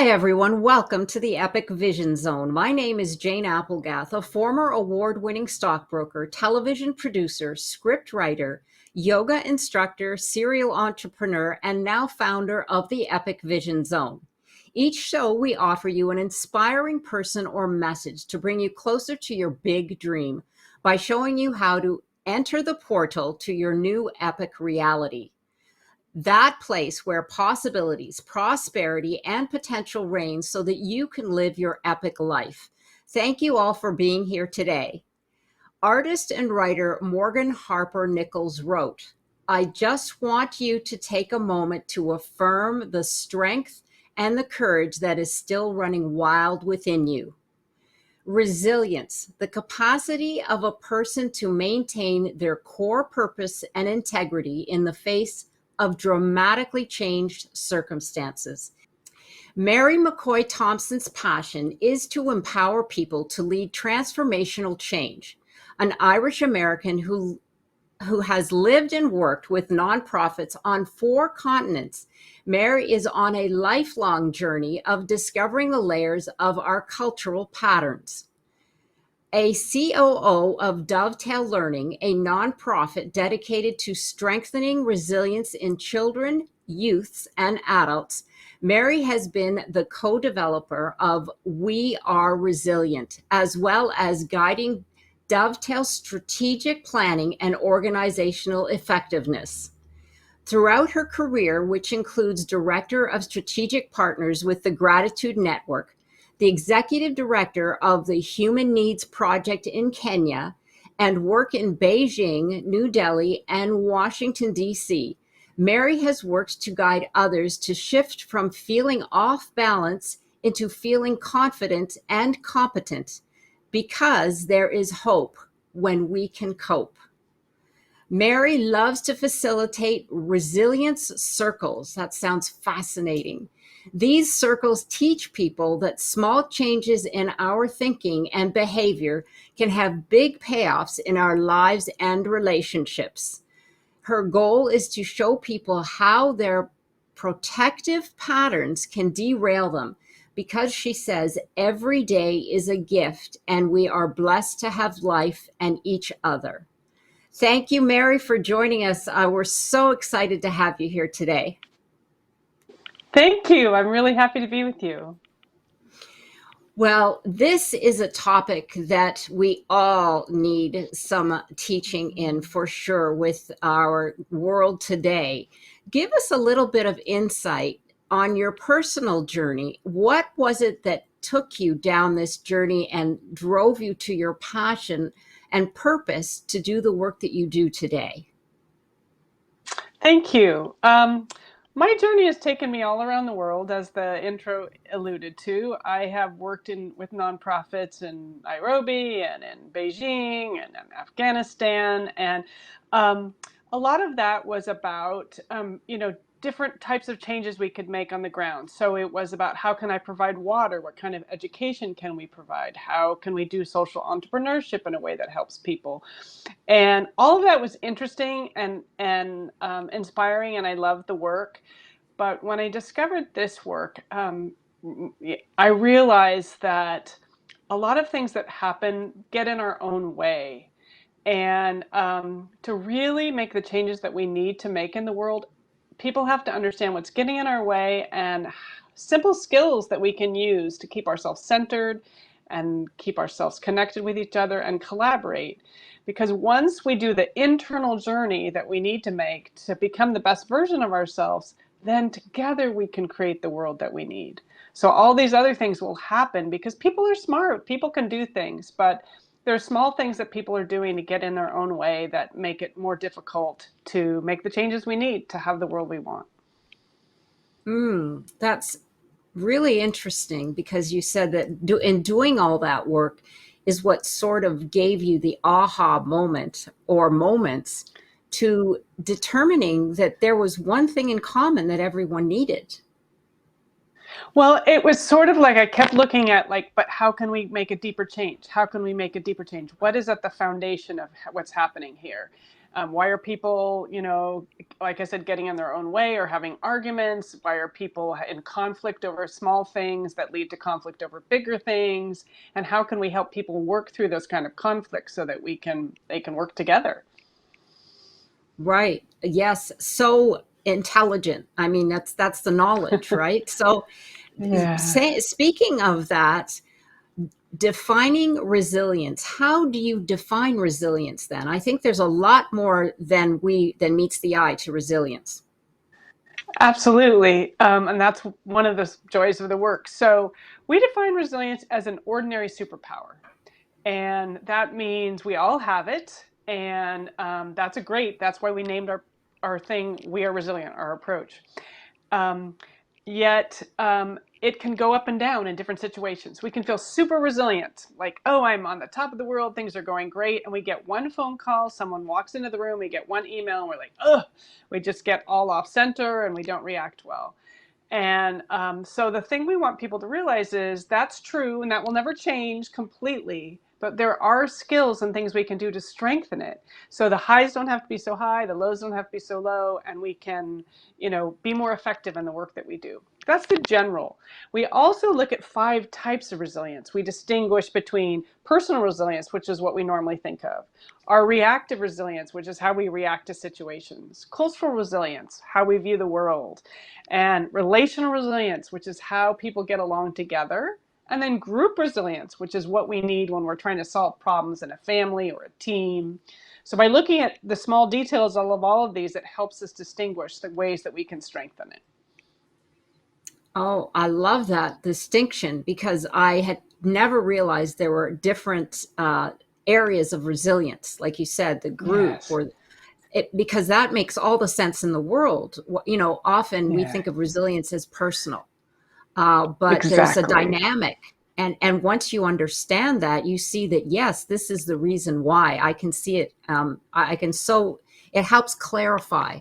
Hi, everyone. Welcome to the Epic Vision Zone. My name is Jane Applegath, a former award-winning stockbroker, television producer, script writer, yoga instructor, serial entrepreneur, and now founder of the Epic Vision Zone. Each show, we offer you an inspiring person or message to bring you closer to your big dream by showing you how to enter the portal to your new epic reality. That place where possibilities, prosperity, and potential reign so that you can live your epic life. Thank you all for being here today. Artist and writer Morgan Harper Nichols wrote, "I just want you to take a moment to affirm the strength and the courage that is still running wild within you." Resilience, the capacity of a person to maintain their core purpose and integrity in the face of dramatically changed circumstances. Meri McCoy-Thompson's passion is to empower people to lead transformational change. An Irish American who has lived and worked with nonprofits on 4 continents, Meri is on a lifelong journey of discovering the layers of our cultural patterns. A COO of Dovetail Learning, a nonprofit dedicated to strengthening resilience in children, youths, and adults, Meri has been the co-developer of We Are Resilient, as well as guiding Dovetail's strategic planning and organizational effectiveness. Throughout her career, which includes Director of Strategic Partners with the Gratitude Network, the Executive Director of the Human Needs Project in Kenya, and work in Beijing, New Delhi, and Washington, D.C., Meri has worked to guide others to shift from feeling off balance into feeling confident and competent, because there is hope when we can cope. Meri loves to facilitate resilience circles. That sounds fascinating. These circles teach people that small changes in our thinking and behavior can have big payoffs in our lives and relationships. Her goal is to show people how their protective patterns can derail them, because she says every day is a gift and we are blessed to have life and each other. Thank you, Meri, for joining us. We're so excited to have you here today. Thank you. I'm really happy to be with you. Well, this is a topic that we all need some teaching in for sure with our world today. Give us a little bit of insight on your personal journey. What was it that took you down this journey and drove you to your passion and purpose to do the work that you do today? Thank you. My journey has taken me all around the world, as the intro alluded to. I have worked with nonprofits in Nairobi and in Beijing and in Afghanistan. And a lot of that was about, different types of changes we could make on the ground. So it was about, how can I provide water? What kind of education can we provide? How can we do social entrepreneurship in a way that helps people? And all of that was interesting and inspiring, and I loved the work. But when I discovered this work, I realized that a lot of things that happen get in our own way. And to really make the changes that we need to make in the world, people have to understand what's getting in our way and simple skills that we can use to keep ourselves centered and keep ourselves connected with each other and collaborate. Because once we do the internal journey that we need to make to become the best version of ourselves, then together we can create the world that we need. So all these other things will happen because people are smart, people can do things, but there are small things that people are doing to get in their own way that make it more difficult to make the changes we need to have the world we want. That's really interesting, because you said that in doing all that work is what sort of gave you the aha moment or moments to determining that there was one thing in common that everyone needed. Well, it was sort of like I kept looking at, but how can we make a deeper change? How can we make a deeper change? What is at the foundation of what's happening here? Why are people, like I said, getting in their own way or having arguments? Why are people in conflict over small things that lead to conflict over bigger things? And how can we help people work through those kind of conflicts so that they can work together? Right. Yes. So intelligent. I mean, that's the knowledge, right? So Yeah. speaking of that, defining resilience. How do you define resilience then? I think there's a lot more than meets the eye to resilience. Absolutely. And that's one of the joys of the work. So we define resilience as an ordinary superpower. And that means we all have it. And that's why we named our thing, We Are Resilient, our approach. Um, yet it can go up and down in different situations. We can feel super resilient, like, oh, I'm on the top of the world, things are going great. And we get one phone call, someone walks into the room, we get one email, and we're like, oh, we just get all off center and we don't react well. And so the thing we want people to realize is that's true and that will never change completely. But there are skills and things we can do to strengthen it. So the highs don't have to be so high, the lows don't have to be so low, and we can, be more effective in the work that we do. That's the general. We also look at 5 types of resilience. We distinguish between personal resilience, which is what we normally think of, our reactive resilience, which is how we react to situations, cultural resilience, how we view the world, and relational resilience, which is how people get along together, and then group resilience, which is what we need when we're trying to solve problems in a family or a team. So by looking at the small details of all of these, it helps us distinguish the ways that we can strengthen it. Oh, I love that distinction because I had never realized there were different areas of resilience, like you said, the group Yes. or it, because that makes all the sense in the world. Often we Yeah. think of resilience as personal, but there's a Exactly. dynamic. And once you understand that, you see that, yes, this is the reason why. I can see it. It helps clarify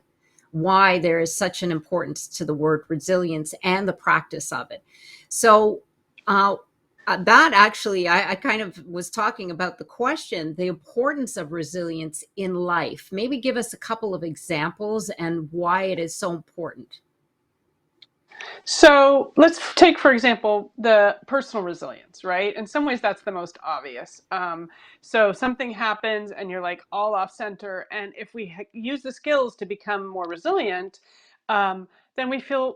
why there is such an importance to the word resilience and the practice of it. So, uh, that actually, I kind of was talking about the question, the importance of resilience in life. Maybe give us a couple of examples and why it is so important. So let's take, for example, the personal resilience, right? In some ways, that's the most obvious. So something happens and you're like all off center. And if we use the skills to become more resilient, um, then we feel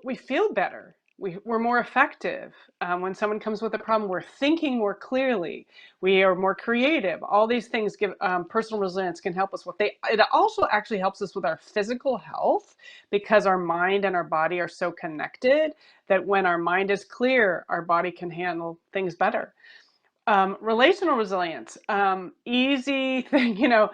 better. We're more effective. When someone comes with a problem, we're thinking more clearly. We are more creative. All these things give personal resilience can help us with. It also actually helps us with our physical health because our mind and our body are so connected that when our mind is clear, our body can handle things better. Relational resilience, easy thing,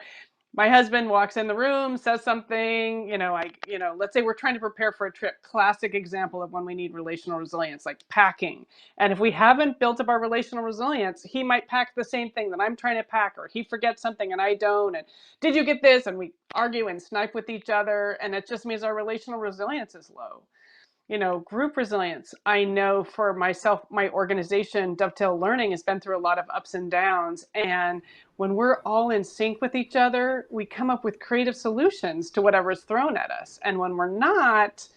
my husband walks in the room, says something, let's say we're trying to prepare for a trip. Classic example of when we need relational resilience, like packing. And if we haven't built up our relational resilience, he might pack the same thing that I'm trying to pack, or he forgets something and I don't. And did you get this? And we argue and snipe with each other. And it just means our relational resilience is low. Group resilience. I know for myself, my organization, Dovetail Learning, has been through a lot of ups and downs. And when we're all in sync with each other, we come up with creative solutions to whatever is thrown at us. And when we're not,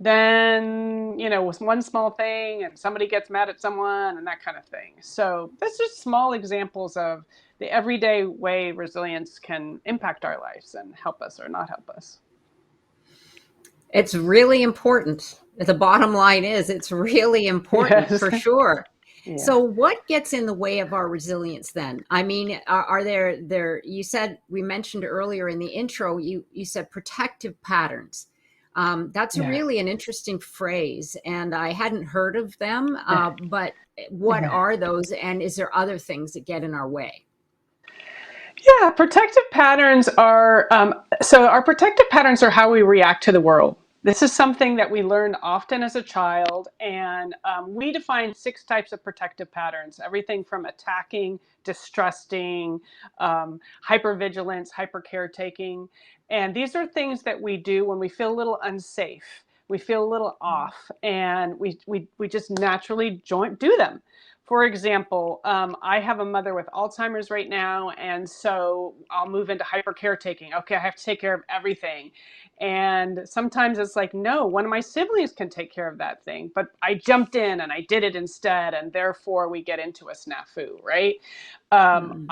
then, with one small thing and somebody gets mad at someone and that kind of thing. So that's just small examples of the everyday way resilience can impact our lives and help us or not help us. It's really important. The bottom line is it's really important Yes. for sure. Yeah. So what gets in the way of our resilience then? I mean, are there you said, we mentioned earlier in the intro, you said protective patterns. That's Yeah. really an interesting phrase, and I hadn't heard of them. Yeah. But what Yeah. are those, and is there other things that get in our way? Yeah, protective patterns are so our protective patterns are how we react to the world. This is something that we learned often as a child, and we define 6 types of protective patterns: everything from attacking, distrusting, hypervigilance, hyper caretaking. And these are things that we do when we feel a little unsafe, we feel a little off, and we just naturally do them. For example, I have a mother with Alzheimer's right now, and so I'll move into hyper caretaking. Okay, I have to take care of everything. And sometimes it's like, no, one of my siblings can take care of that thing, but I jumped in and I did it instead, and therefore we get into a snafu, right? Mm.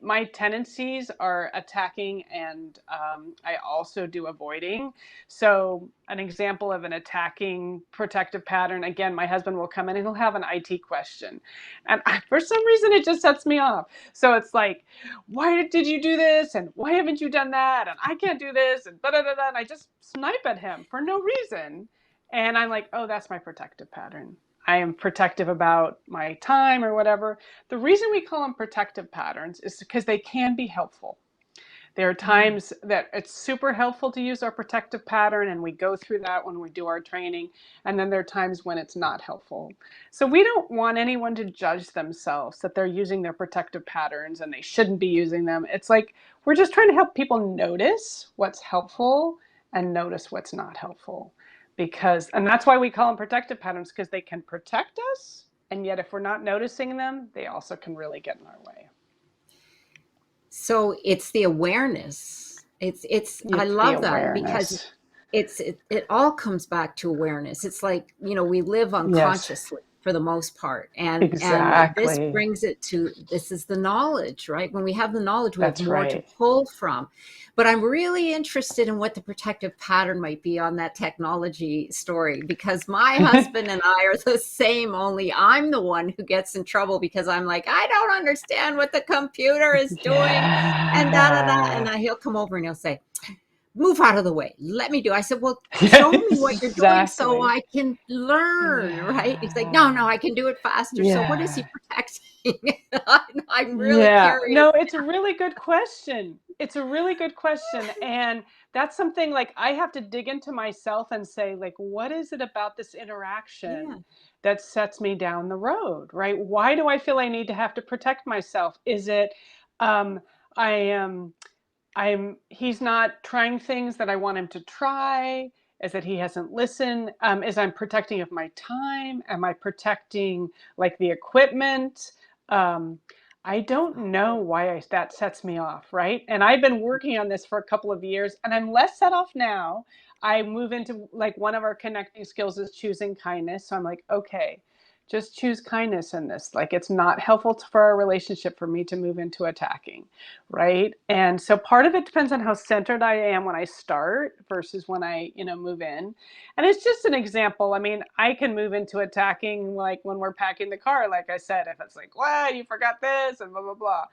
My tendencies are attacking, and I also do avoiding. So an example of an attacking protective pattern, again, my husband will come in and he'll have an IT question. And for some reason, it just sets me off. So it's like, why did you do this? And why haven't you done that? And I can't do this. And da da da da. And I just snipe at him for no reason. And I'm like, oh, that's my protective pattern. I am protective about my time or whatever. The reason we call them protective patterns is because they can be helpful. There are times that it's super helpful to use our protective pattern, and we go through that when we do our training. And then there are times when it's not helpful. So we don't want anyone to judge themselves that they're using their protective patterns and they shouldn't be using them. It's like we're just trying to help people notice what's helpful and notice what's not helpful. And that's why we call them protective patterns, because they can protect us. And yet if we're not noticing them, they also can really get in our way. So it's the awareness. I love that, because it all comes back to awareness. It's like, we live unconsciously for the most part. And this Exactly. brings it to, this is the knowledge, right? When we have the knowledge, we have That's more to right. pull from. But I'm really interested in what the protective pattern might be on that technology story, because my husband and I are the same, only I'm the one who gets in trouble because I'm like, I don't understand what the computer is doing, and da da da. And Yeah. he'll come over and he'll say, move out of the way. Let me do. I said, well, Yeah, show me what you're doing so exactly. I can learn, right? He's like, no, Yeah. I can do it faster. So what is he Yeah. protecting? I'm really Yeah. curious. No, it's a really good question. It's a really good question. And that's something like I have to dig into myself and say, like, what is it about this Yeah. interaction that sets me down the road, right? Why do I feel I need to have to protect myself? Is it um I am he's not trying things that I want him to try? Is that he hasn't listened? Is I'm protecting of my time? Am I protecting like the equipment? Um, I don't know why that sets me off, right? And I've been working on this for a couple of years, and I'm less set off now. I move into like one of our connecting skills is choosing kindness. So I'm like, okay, just choose kindness in this. Like it's not helpful for our relationship for me to move into attacking, right? And so part of it depends on how centered I am when I start versus when I, move in. And it's just an example. I mean, I can move into attacking like when we're packing the car, like I said, if it's like, wow, you forgot this and blah, blah, blah.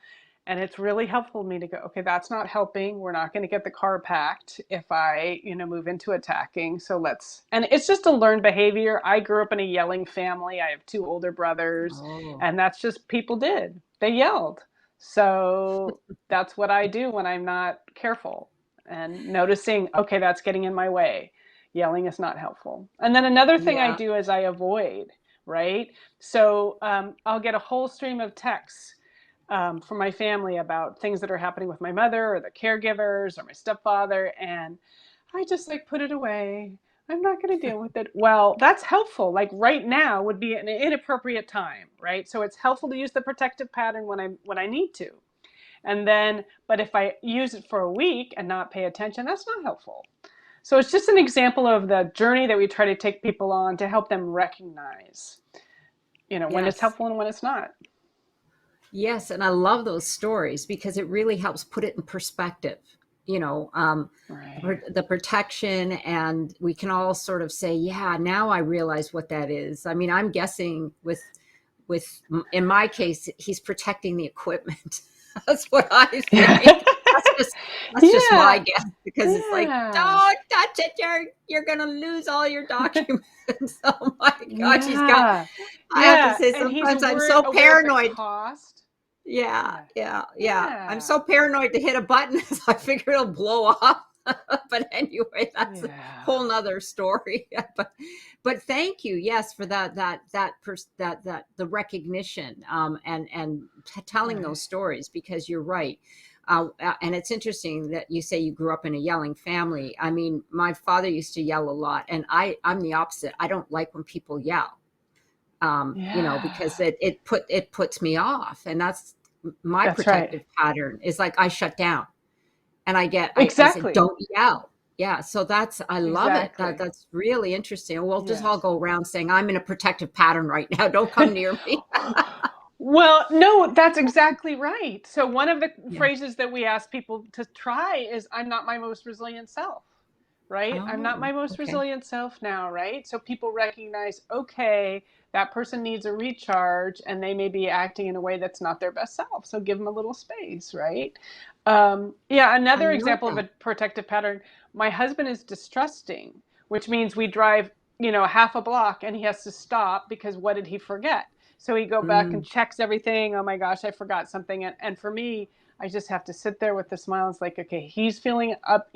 And it's really helpful to me to go, okay, that's not helping. We're not going to get the car packed if I, move into attacking. So and it's just a learned behavior. I grew up in a yelling family. I have two older brothers, Oh, and that's just people did. They yelled. So that's what I do when I'm not careful and noticing, okay, that's getting in my way. Yelling is not helpful. And then another thing I yeah. do is I avoid, right? So I'll get a whole stream of texts from my family about things that are happening with my mother or the caregivers or my stepfather. And I just like put it away. I'm not going to deal with it. Well, that's helpful. Like right now would be an inappropriate time, right? So it's helpful to use the protective pattern when I need to. And then, but if I use it for a week and not pay attention, that's not helpful. So it's just an example of the journey that we try to take people on to help them recognize, when it's Yes. helpful and when it's not. Yes, and I love those stories because it really helps put it in perspective. You know, um, Right. the protection, and we can all sort of say, "Yeah, now I realize what that is." I mean, I'm guessing with in my case, he's protecting the equipment. That's what I think. That's just my Yeah. guess, because it's like, Yeah. don't touch it, you're gonna lose all your documents. Oh my gosh, Yeah. I have to Yeah. say, And he's sometimes I'm so aware of the paranoid. cost. Yeah, Yeah. yeah, yeah. I'm Yeah. so paranoid to hit a button, so I figure it'll blow off. But anyway, that's a Yeah. whole nother story. But thank you, yes, for that the recognition, and telling those Right. stories, because you're right. And it's interesting that you say you grew up in a yelling family. I mean, my father used to yell a lot, and I'm the opposite. I don't like when people yell. because Yeah, it puts me off, and that's my that's right. protective pattern is like I shut down and I said, Exactly. don't yell. Yeah. So I love it. Exactly. That's really interesting. We'll just all Yes. go around saying, I'm in a protective pattern right now. Don't come near me. Well, no, that's exactly right. So one of the Yeah. phrases that we ask people to try is I'm not my most resilient self, right? I'm not Oh, my most okay. resilient self now, right? So people recognize, okay, that person needs a recharge and they may be acting in a way that's not their best self. So give them a little space, right? Yeah, I another love example of that. a protective pattern, my husband is distrusting, which means we drive, half a block and he has to stop because what did he forget? So he go back and Mm, checks everything. Oh my gosh, I forgot something. And for me, I just have to sit there with the smile. It's like, okay, he's feeling up,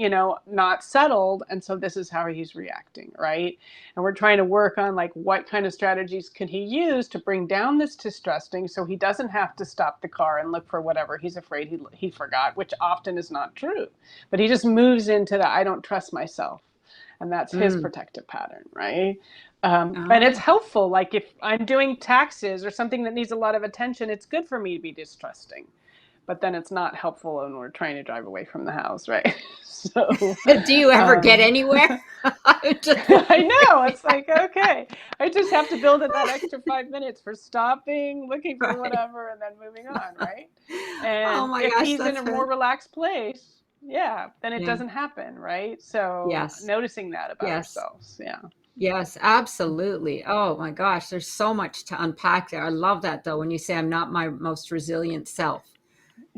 not settled. And so this is how he's reacting, right? And we're trying to work on like what kind of strategies can he use to bring down this distrusting so he doesn't have to stop the car and look for whatever he's afraid he forgot, which often is not true. But he just moves into the I don't trust myself. And that's his mm. protective pattern, right? And it's Ah, helpful. Like if I'm doing taxes or something that needs a lot of attention, it's good for me to be distrusting. But then it's not helpful when we're trying to drive away from the house, right? So do you ever get um, anywhere? I'm just I wondering. know. It's like, okay, I just have to build in that extra 5 minutes for stopping, looking for Right. whatever, and then moving on, right? Oh And my if gosh, he's in that's a it. more relaxed place, yeah, then it Yeah. doesn't happen, right? So Yes. noticing that about Yes. ourselves, yeah. Yes, absolutely. Oh my gosh, there's so much to unpack there. I love that though when you say I'm not my most resilient self.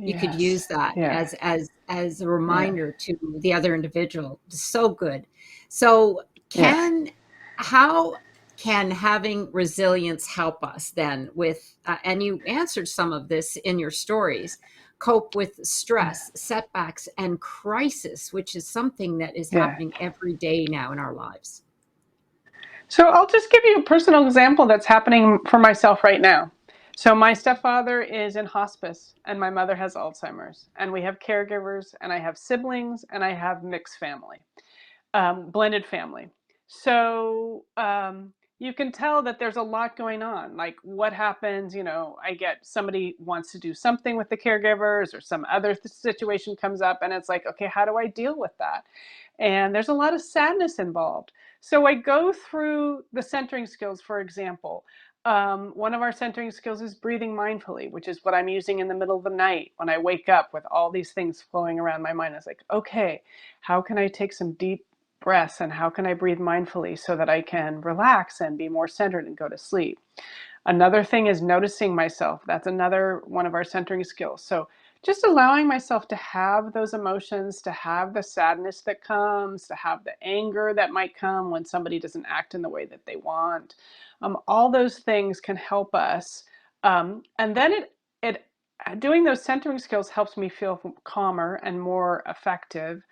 You could Yes. use that Yeah. as a Yeah. reminder to the other individual. So good. So Yeah. can how can having resilience help us then with and you answered some of this in your stories, cope with Yeah. stress, setbacks and crisis, which is something that is Yeah. happening every day now in our lives. So I'll just give you a personal example that's happening for myself right now. So my stepfather is in hospice and my mother has Alzheimer's and we have caregivers and I have siblings and I have mixed family, blended family. So you can tell that there's a lot going on. Like what happens, I get somebody wants to do something with the caregivers or some other situation comes up and it's like, okay, how do I deal with that? And there's a lot of sadness involved. So I go through the centering skills, for example. One of our centering skills is breathing mindfully, which is what I'm using in the middle of the night when I wake up with all these things flowing around my mind. It's like, okay, how can I take some deep breaths and how can I breathe mindfully so that I can relax and be more centered and go to sleep? Another thing is noticing myself. That's another one of our centering skills. So just allowing myself to have those emotions, to have the sadness that comes, to have the anger that might come when somebody doesn't act in the way that they want. All those things can help us. And then it doing those centering skills helps me feel calmer and more effective.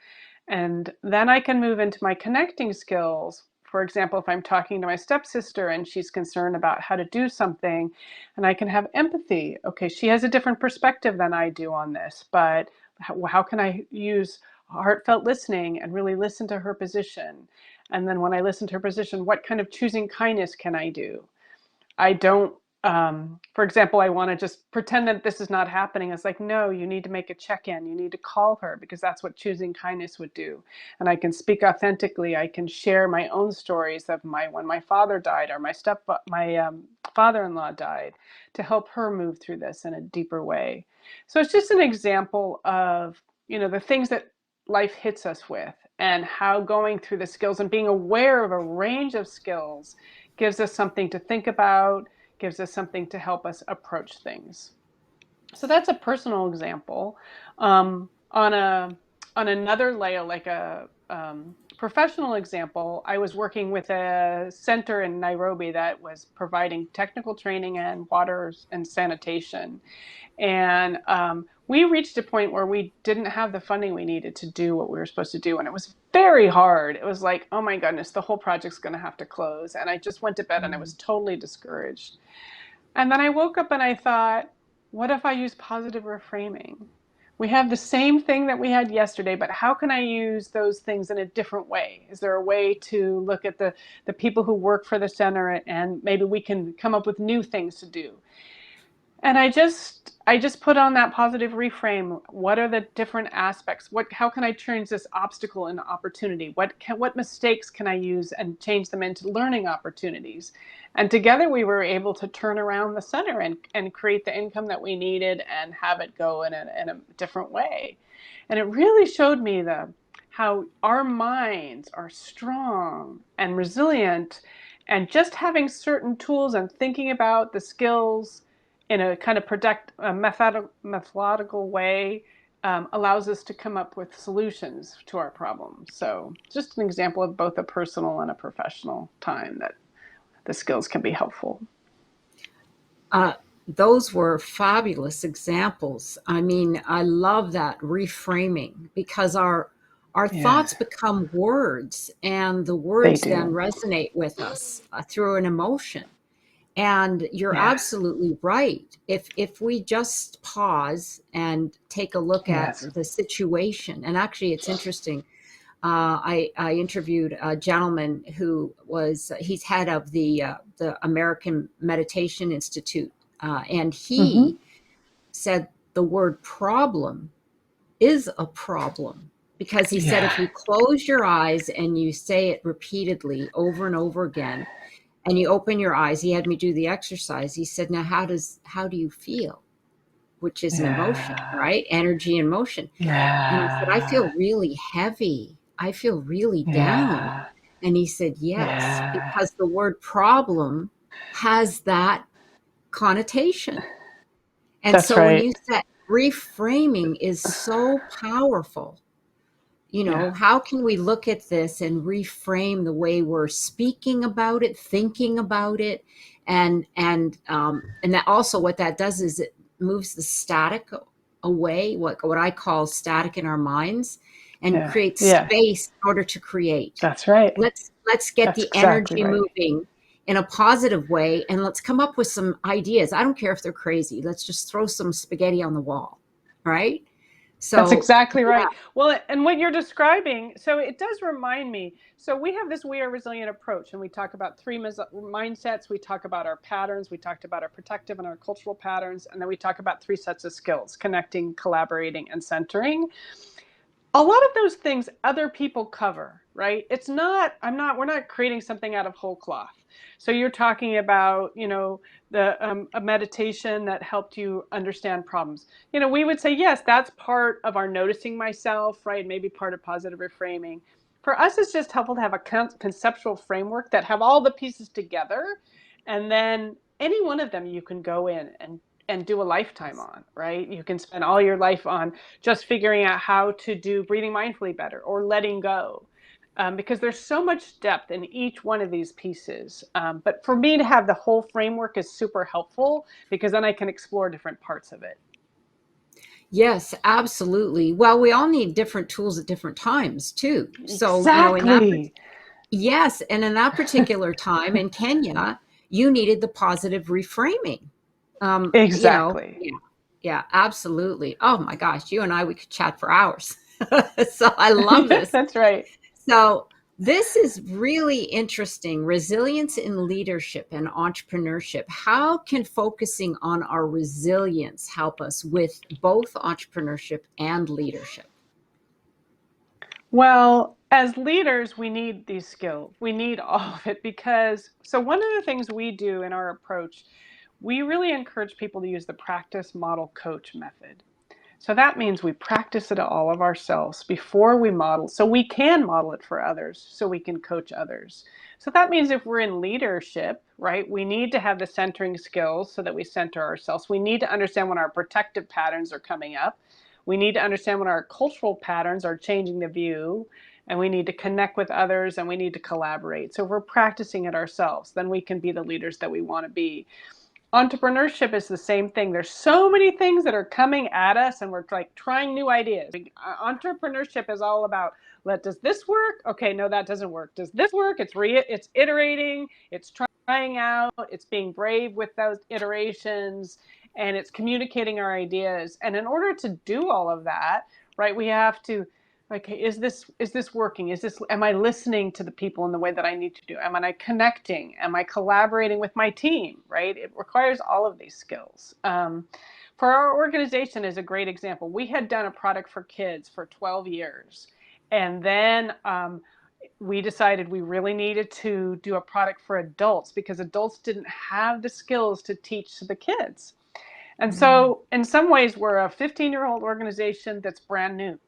And then I can move into my connecting skills. For example, if I'm talking to my stepsister and she's concerned about how to do something, and I can have empathy. Okay, she has a different perspective than I do on this, but how can I use heartfelt listening and really listen to her position? And then when I listen to her position, what kind of choosing kindness can I do? I don't, for example, I want to just pretend that this is not happening. It's like, no, you need to make a check in. You need to call her because that's what choosing kindness would do. And I can speak authentically. I can share my own stories of when my father died or my father-in-law died to help her move through this in a deeper way. So it's just an example of, the things that life hits us with and how going through the skills and being aware of a range of skills gives us something to think about, gives us something to help us approach things. So that's a personal example. On another layer, like a professional example, I was working with a center in Nairobi that was providing technical training and water and sanitation. And we reached a point where we didn't have the funding we needed to do what we were supposed to do. And it was very hard. It was like, oh my goodness, the whole project's going to have to close. And I just went to bed and I was Mm. totally discouraged. And then I woke up and I thought, what if I use positive reframing? We have the same thing that we had yesterday, but how can I use those things in a different way? Is there a way to look at the people who work for the center, and maybe we can come up with new things to do? And I just put on that positive reframe. What are the different aspects? How can I change this obstacle into opportunity? What mistakes can I use and change them into learning opportunities? And together we were able to turn around the center and create the income that we needed and have it go in a different way. And it really showed me how our minds are strong and resilient, and just having certain tools and thinking about the skills in a kind of methodical way allows us to come up with solutions to our problems. So just an example of both a personal and a professional time that the skills can be helpful. Those were fabulous examples. I mean, I love that reframing, because our thoughts become words, and the words then resonate with us through an emotion. And you're absolutely right. If we just pause and take a look at the situation, and actually it's interesting. I interviewed a gentleman who he's head of the American Meditation Institute, and he said the word problem is a problem, because he said if you close your eyes and you say it repeatedly over and over again, and you open your eyes, he had me do the exercise. He said, now how do you feel? Which is an emotion, right? Energy and motion. And I said, I feel really heavy. I feel really down. And he said, yes, because the word problem has that connotation. And That's so right. when you said reframing is so powerful, how can we look at this and reframe the way we're speaking about it, thinking about it, and that also what that does is it moves the static away, what I call static in our minds, and creates space in order to create. That's right. Let's get the energy moving in a positive way, and let's come up with some ideas. I don't care if they're crazy. Let's just throw some spaghetti on the wall, right? So that's exactly right. Well, and what you're describing, so it does remind me. So we have this We Are Resilient approach, and we talk about 3 mindsets. We talk about our patterns. We talked about our protective and our cultural patterns. And then we talk about 3 sets of skills: connecting, collaborating, and centering. A lot of those things other people cover, right? We're not creating something out of whole cloth. So you're talking about, a meditation that helped you understand problems. We would say, yes, that's part of our noticing myself, right? Maybe part of positive reframing. For us, it's just helpful to have a conceptual framework that have all the pieces together. And then any one of them you can go in and do a lifetime on, right? You can spend all your life on just figuring out how to do breathing mindfully better, or letting go. Because there's so much depth in each one of these pieces. But for me to have the whole framework is super helpful, because then I can explore different parts of it. Yes, absolutely. Well, we all need different tools at different times too. So, exactly. Yes, and in that particular time in Kenya, you needed the positive reframing. Exactly. Yeah, absolutely. Oh my gosh, you and we could chat for hours. So I love this. That's right. So this is really interesting. Resilience in leadership and entrepreneurship. How can focusing on our resilience help us with both entrepreneurship and leadership? Well, as leaders, we need these skills. We need all of it, because one of the things we do in our approach, we really encourage people to use the practice, model, coach method. So that means we practice it all of ourselves before we model, so we can model it for others, so we can coach others. So that means if we're in leadership, right, we need to have the centering skills so that we center ourselves. We need to understand when our protective patterns are coming up. We need to understand when our cultural patterns are changing the view, and we need to connect with others, and we need to collaborate. So if we're practicing it ourselves, then we can be the leaders that we want to be. Entrepreneurship is the same thing. There's so many things that are coming at us, and we're like trying new ideas. Entrepreneurship is all about, does this work? Okay, no, that doesn't work. Does this work? It's iterating, it's trying out, it's being brave with those iterations. and it's communicating our ideas. And in order to do all of that, right, we have to, okay, is this working? Am I listening to the people in the way that I need to do? Am I connecting? Am I collaborating with my team, right? It requires all of these skills. For our organization is a great example. We had done a product for kids for 12 years. And then we decided we really needed to do a product for adults because adults didn't have the skills to teach the kids. And so in some ways, we're a 15-year-old organization that's brand new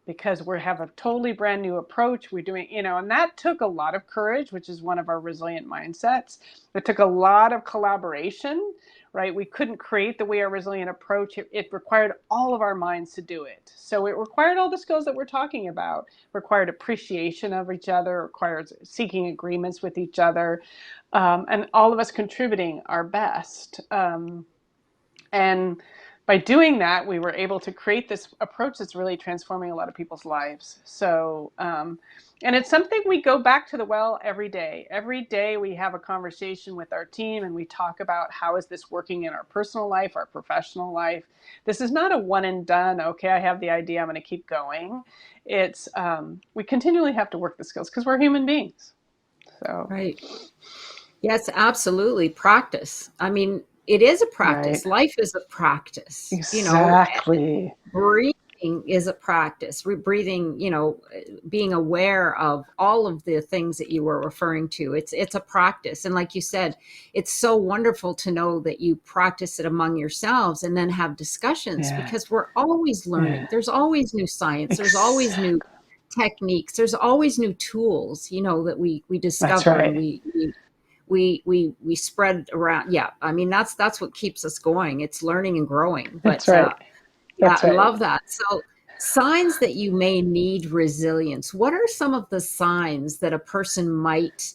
because we have a totally brand new approach. We're doing, and that took a lot of courage, which is one of our resilient mindsets. It took a lot of collaboration, right? We couldn't create the way our resilient approach. It required all of our minds to do it. So it required all the skills that we're talking about, required appreciation of each other, required seeking agreements with each other, and all of us contributing our best. And by doing that, we were able to create this approach that's really transforming a lot of people's lives. So, and it's something we go back to the well every day. Every day we have a conversation with our team and we talk about how is this working in our personal life, our professional life. This is not a one and done, okay, I have the idea, I'm going to keep going. It's, we continually have to work the skills because we're human beings. So. Right. Yes, absolutely. Practice. I mean, it is a practice. Right. Life is a practice. Exactly. Breathing is a practice. Breathing, being aware of all of the things that you were referring to. It's a practice. And like you said, it's so wonderful to know that you practice it among yourselves and then have discussions because we're always learning. There's always new science. There's always new techniques. There's always new tools, that we discover. That's right. And we spread around. Yeah. I mean, that's what keeps us going. It's learning and growing. But that's right. That's I right. love that. So signs that you may need resilience. What are some of the signs that a person might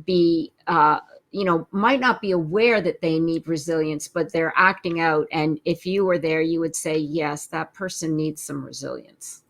be, might not be aware that they need resilience, but they're acting out. And if you were there, you would say, yes, that person needs some resilience.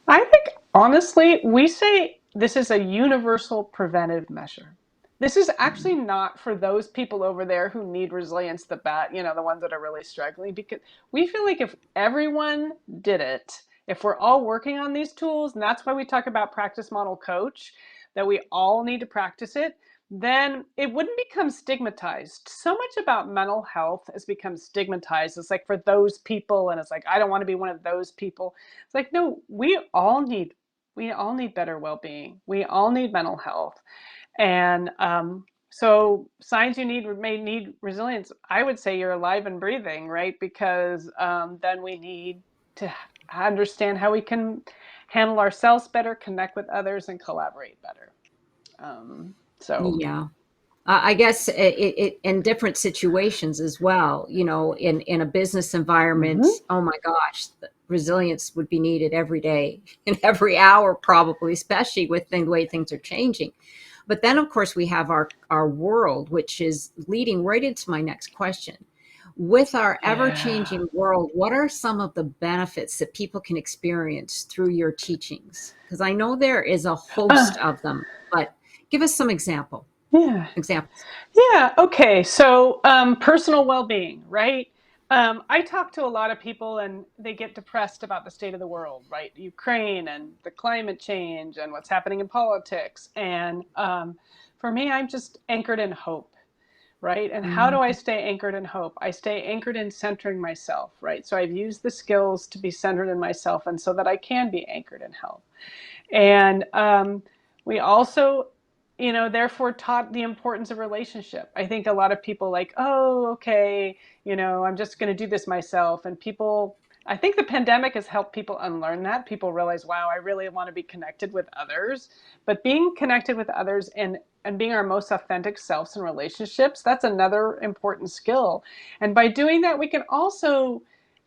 I think, honestly, we say this is a universal preventive measure. This is actually not for those people over there who need resilience, the ones that are really struggling, because we feel like if everyone did it, if we're all working on these tools, and that's why we talk about practice model coach, that we all need to practice it, then it wouldn't become stigmatized. So much about mental health has become stigmatized. It's like for those people, and it's like, I don't want to be one of those people. It's like, no, we all need better well-being. We all need mental health. And so signs you may need resilience. I would say you're alive and breathing, right? Because then we need to understand how we can handle ourselves better, connect with others, and collaborate better. Yeah. I guess it in different situations as well, in a business environment, oh my gosh, resilience would be needed every day and every hour, probably, especially with the way things are changing. But then, of course, we have our world, which is leading right into my next question. With our ever-changing world, what are some of the benefits that people can experience through your teachings? Because I know there is a host of them, but give us some examples. Yeah. Okay. So personal well-being, right? I talk to a lot of people and they get depressed about the state of the world, right? Ukraine and the climate change and what's happening in politics. And for me, I'm just anchored in hope, right? And how do I stay anchored in hope? I stay anchored in centering myself, right? So I've used the skills to be centered in myself and so that I can be anchored in health. And we also therefore taught the importance of relationship. I think a lot of people like, oh, okay, I'm just going to do this myself. And I think the pandemic has helped people unlearn that. People realize, wow, I really want to be connected with others. But being connected with others and being our most authentic selves in relationships, that's another important skill. And by doing that, we can also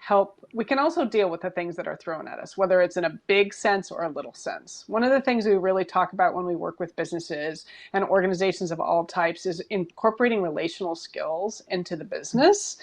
deal with the things that are thrown at us, whether it's in a big sense or a little sense. One of the things we really talk about when we work with businesses and organizations of all types is incorporating relational skills into the business.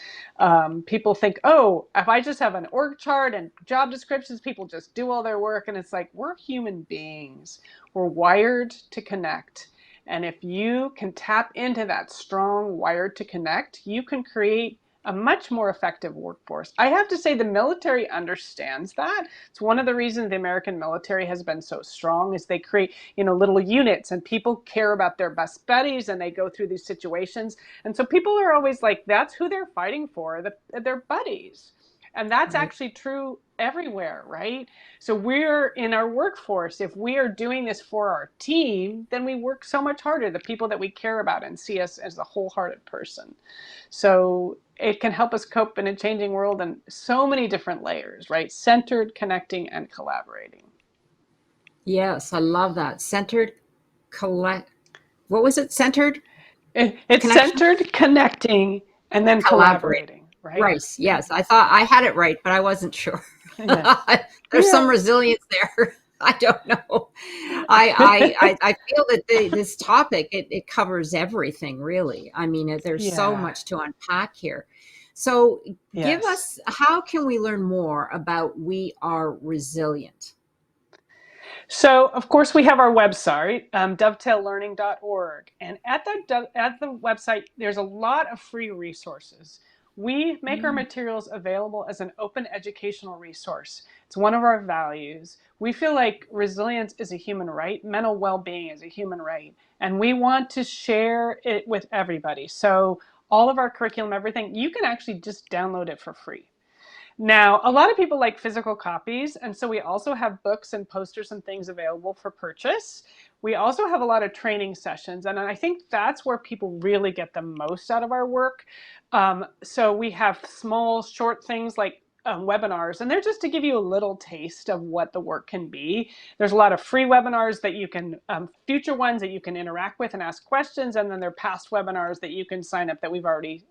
People think, oh, if I just have an org chart and job descriptions, people just do all their work. And it's like, we're human beings. We're wired to connect. And if you can tap into that strong wired to connect, you can create a much more effective workforce. I have to say the military understands that. It's one of the reasons the American military has been so strong is they create, little units, and people care about their best buddies, and they go through these situations. And so people are always like, that's who they're fighting for, their buddies. And that's Right. actually true everywhere, right? So we're in our workforce. If we are doing this for our team, then we work so much harder, the people that we care about and see us as a wholehearted person. So it can help us cope in a changing world in so many different layers, right? Centered, connecting, and collaborating. Yes, I love that. Centered, collect. What was it? Centered, It's connection, centered, connecting, and then collaborate. collaborating, right? Right. Yes, I thought I had it right, but I wasn't sure. Yeah. There's some Yeah. resilience there. I don't know. I feel that this topic, it covers everything, really. I mean, there's so Yeah. much to unpack here. So give Yes. us, how can we learn more about We Are Resilient? So, of course, we have our website, dovetaillearning.org. And at the website, there's a lot of free resources. We make our Mm. materials available as an open educational resource. It's one of our values. We feel like resilience is a human right, mental well-being is a human right, and we want to share it with everybody. So all of our curriculum, everything, you can actually just download it for free. Now, a lot of people like physical copies, and so we also have books and posters and things available for purchase. We also have a lot of training sessions, and I think that's where people really get the most out of our work. So we have small, short things like webinars, and they're just to give you a little taste of what the work can be. There's a lot of free webinars that you can, future ones that you can interact with and ask questions, and then there are past webinars that you can sign up that we've already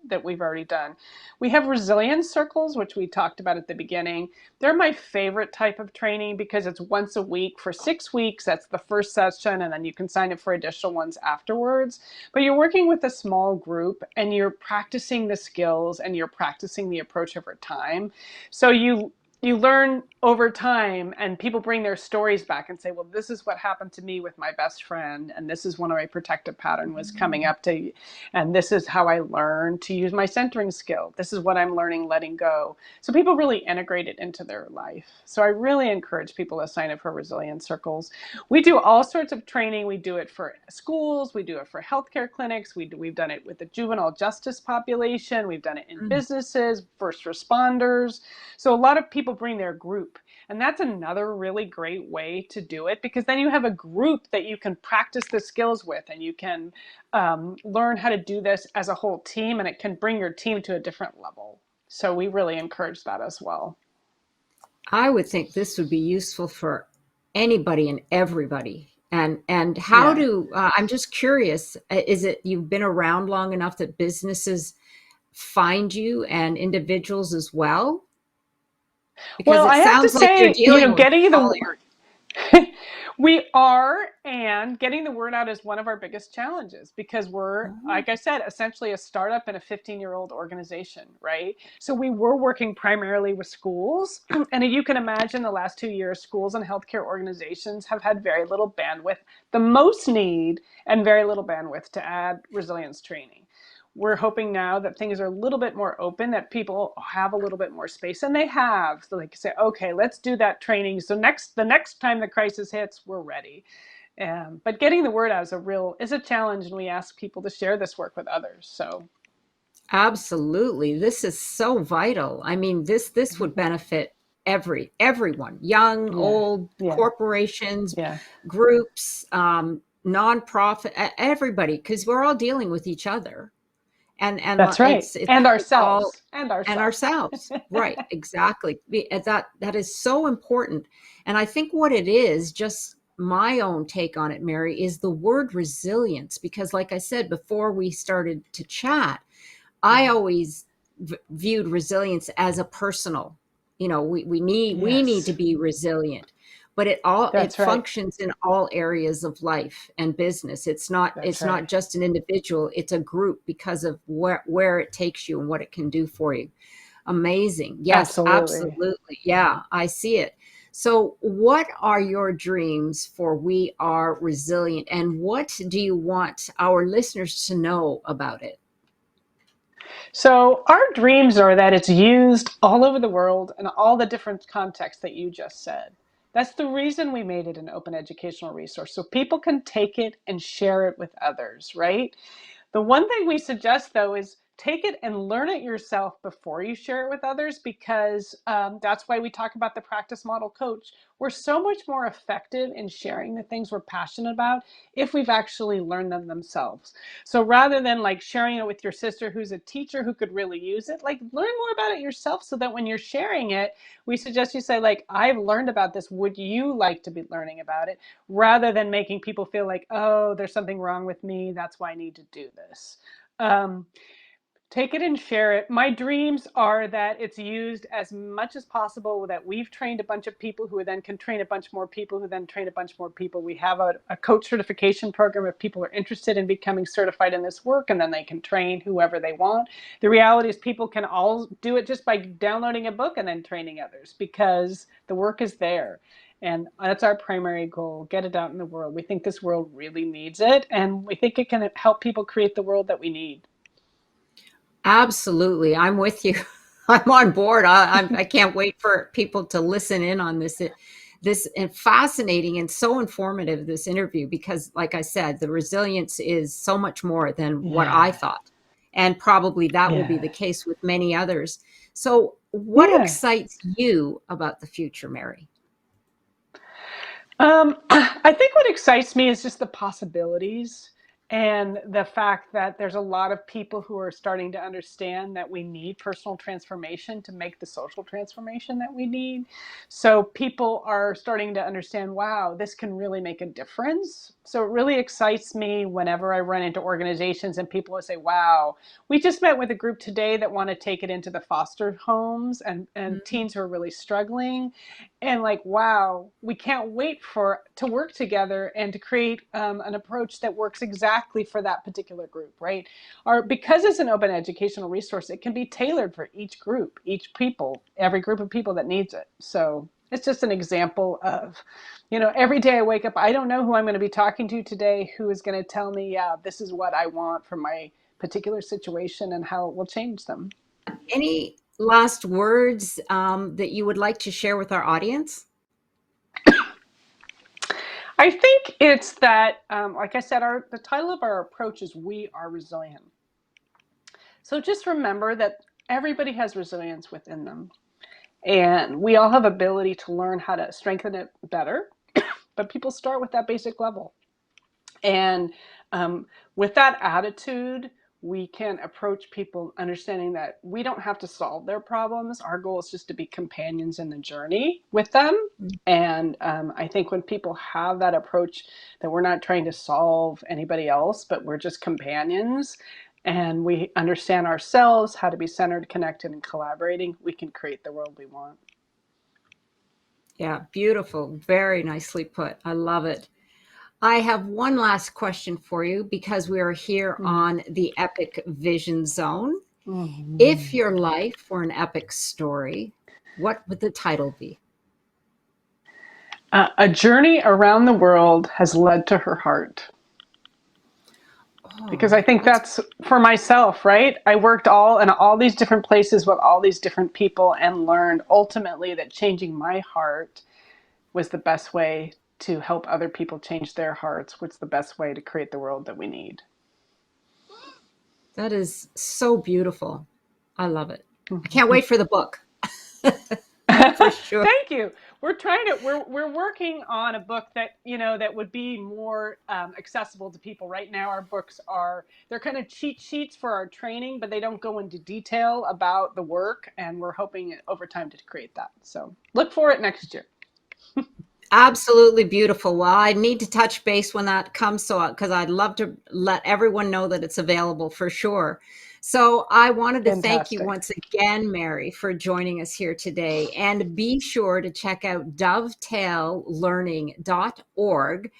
done. We have resilience circles, which we talked about at the beginning. They're my favorite type of training because it's once a week for 6 weeks. That's the first session, and then you can sign up for additional ones afterwards. But you're working with a small group, and you're practicing the skills, and you're practicing the approach over time. So you learn over time, and people bring their stories back and say, well, this is what happened to me with my best friend, and this is when my protective pattern was coming up to, and this is how I learned to use my centering skill. This is what I'm learning letting go. So people really integrate it into their life. So I really encourage people to sign up for resilience circles. We do all sorts of training. We do it for schools, we do it for healthcare clinics, we've done it with the juvenile justice population, we've done it in Mm. businesses, first responders. So a lot of people bring their group, and that's another really great way to do it, because then you have a group that you can practice the skills with, and you can learn how to do this as a whole team, and it can bring your team to a different level. So we really encourage that as well. I would think this would be useful for anybody and everybody. And how Yeah. do I'm just curious, is it you've been around long enough that businesses find you and individuals as well? Because Well, it I have to sounds like you're say, dealing with getting all the your. we are, and getting the word out is one of our biggest challenges, because we're, Oh. like I said, essentially a startup and a 15-year-old organization, right? So we were working primarily with schools, and you can imagine the last 2 years, schools and healthcare organizations have had very little bandwidth, the most need, and very little bandwidth to add resilience training. We're hoping now that things are a little bit more open, that people have a little bit more space, and they have. So they can say, okay, let's do that training. So the next time the crisis hits, we're ready. But getting the word out is a challenge, and we ask people to share this work with others. So Absolutely. This is so vital. I mean, this would benefit everyone, young, yeah, old, yeah, corporations, yeah. groups, nonprofit, everybody, because we're all dealing with each other. And That's right. it's And all, ourselves. And and ourselves. ourselves. Right, exactly. That is so important. And I think what it is, just my own take on it, Mary, is the word resilience. Because like I said before we started to chat, I Yeah. always viewed resilience as a personal, we need to Yes, be resilient, but it that's right. functions in all areas of life and business. It's not That's it's not right. just an individual, it's a group, because of where it takes you and what it can do for you. Amazing. Yes, Absolutely. absolutely. Yeah, I see it. So what are your dreams for We Are Resilient, and what do you want our listeners to know about it? So our dreams are that it's used all over the world in all the different contexts that you just said. That's the reason we made it an open educational resource, so people can take it and share it with others, right? The one thing we suggest, though, is take it and learn it yourself before you share it with others, because that's why we talk about the practice model coach. We're so much more effective in sharing the things we're passionate about if we've actually learned them themselves. So rather than like sharing it with your sister who's a teacher who could really use it, like learn more about it yourself, so that when you're sharing it, we suggest you say like, I've learned about this. Would you like to be learning about it? Rather than making people feel like, oh, there's something wrong with me, that's why I need to do this. Um, Take it and share it. My dreams are that it's used as much as possible, that we've trained a bunch of people who then can train a bunch more people who then train a bunch more people. We have a coach certification program if people are interested in becoming certified in this work, and then they can train whoever they want. The reality is people can all do it just by downloading a book and then training others, because the work is there. And that's our primary goal, get it out in the world. We think this world really needs it, and we think it can help people create the world that we need. Absolutely. I'm with you. I'm on board. I can't wait for people to listen in on this fascinating and so informative, this interview, because like I said, the resilience is so much more than what I Yeah. thought. And probably that will be Yeah. the case with many others. So what Yeah. excites you about the future, Mary? I think what excites me is just the possibilities, and the fact that there's a lot of people who are starting to understand that we need personal transformation to make the social transformation that we need. So people are starting to understand, wow, this can really make a difference. So it really excites me whenever I run into organizations and people will say, wow, we just met with a group today that want to take it into the foster homes and teens who are really struggling, and like, wow, we can't wait to work together and to create an approach that works exactly for that particular group, right? Or because it's an open educational resource, it can be tailored for each group, each people, every group of people that needs it. So it's just an example of, every day I wake up, I don't know who I'm going to be talking to today, who is going to tell me, yeah, this is what I want for my particular situation and how it will change them. Any last words that you would like to share with our audience? I think it's that, like I said, the title of our approach is We Are Resilient. So just remember that everybody has resilience within them. And we all have ability to learn how to strengthen it better. But people start with that basic level. And with that attitude, we can approach people understanding that we don't have to solve their problems. Our goal is just to be companions in the journey with them. And I think when people have that approach, that we're not trying to solve anybody else, but we're just companions, and we understand ourselves, how to be centered, connected, and collaborating, we can create the world we want. Yeah, beautiful. Very nicely put. I love it. I have one last question for you because we are here Mm-hmm. on the Epic Vision Zone. If Mm-hmm. your life were an epic story, what would the title be? A journey around the world has led to her heart. Because Oh, I think that's that's for myself, right? I worked in all these different places with all these different people and learned ultimately that changing my heart was the best way to help other people change their hearts, which is the best way to create the world that we need. that is so beautiful. I love it. I can't wait for the book. For sure. Thank you. We're working on a book that that would be more accessible to people. Right now, our books they're kind of cheat sheets for our training, but they don't go into detail about the work. And we're hoping over time to create that. So look for it next year. Absolutely beautiful. Well, I need to touch base when that comes, so because I'd love to let everyone know that it's available for sure. So I wanted to thank you Fantastic. once again, Mary, for joining us here today. And be sure to check out dovetaillearning.org.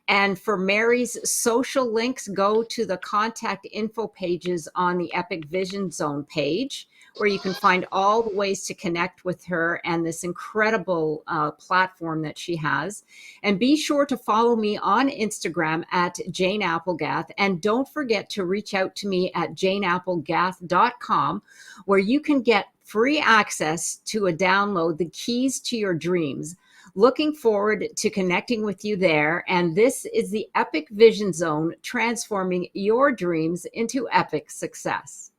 And for Mary's social links, go to the contact info pages on the Epic Vision Zone page. where you can find all the ways to connect with her and this incredible platform that she has. And be sure to follow me on Instagram at Jane Applegath. And don't forget to reach out to me at janeapplegath.com, where you can get free access to a download, The Keys to Your Dreams. Looking forward to connecting with you there. And this is the Epic Vision Zone, transforming your dreams into epic success.